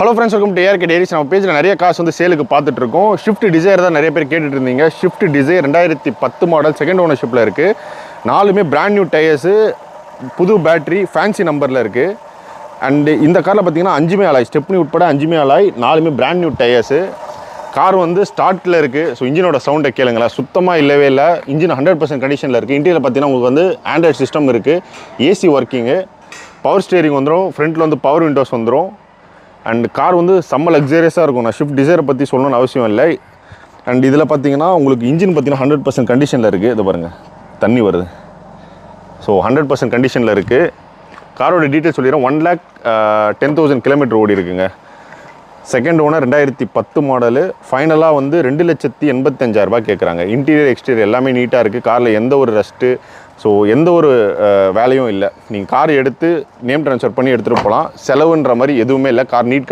Hello friends, welcome to ARK dairies. நம்ம பேஜில் நிறைய காசு வந்து சேலுக்கு பார்த்துட்டு இருக்கோம். ஷிஃப்ட் டிசைர் தான் நிறைய பேர் கேட்டுட்டு இருந்தீங்க. ஷிஃப்ட் டிசைர் 2010 மாடல், செகண்ட் ஓனர்ஷிப்பில் இருக்குது. 4மே பிராண்ட் நியூ டயர்ஸு, புது பேட்ரி, ஃபேன்சி நம்பரில் இருக்குது. அண்டு இந்த காரில் பார்த்தீங்கன்னா 5மே அலாய், ஸ்டெப்னி உட்பட 5மே அலாய், 4மே பிராண்ட் நியூ டயர்ஸு. கார் வந்து ஸ்டார்ட்டில் இருக்குது. ஸோ இன்ஜினோட சவுண்டை கேளுங்களேன், சுத்தமாக இல்லவே இல்லை. இன்ஜின் 100% கண்டிஷனில் இருக்குது. இன்டீரியர் பார்த்தீங்கன்னா உங்களுக்கு வந்து ஆண்ட்ராய்ட் சிஸ்டம் இருக்குது, ஏசி ஒர்க்கிங்கு, பவர் ஸ்டேரிங் வந்துடும், ஃப்ரண்ட்டில் வந்து பவர் விண்டோஸ் வந்துடும். அண்ட் கார் வந்து செம்ம லக்ஸரியஸாக இருக்கும். நான் ஷிஃப்ட் டிசைரை பற்றி சொல்லணும்னு அவசியம் இல்லை. அண்ட் இதில் பார்த்தீங்கன்னா உங்களுக்கு இன்ஜின் பார்த்தீங்கன்னா 100% கண்டிஷனில் இருக்குது. இது பாருங்கள், தண்ணி வருது. ஸோ 100% கண்டிஷனில் இருக்குது. காரோட டீட்டெயில் சொல்லிடுறேன். 1,10,000 கிலோமீட்டர் ஓடி இருக்குங்க. Second owner 2010 model. ஃபைனலாக வந்து 2,85,000 கேட்குறாங்க. இன்டீரியர் எக்ஸ்டீரியர் எல்லாமே நீட்டாக இருக்குது. காரில் எந்த ஒரு ரஸ்ட்டு, ஸோ எந்த ஒரு வேலையும் இல்லை. நீங்கள் கார் எடுத்து நேம் ட்ரான்ஸ்ஃபர் பண்ணி எடுத்துகிட்டு போகலாம். செலவுன்ற மாதிரி எதுவுமே இல்லை. Car NEET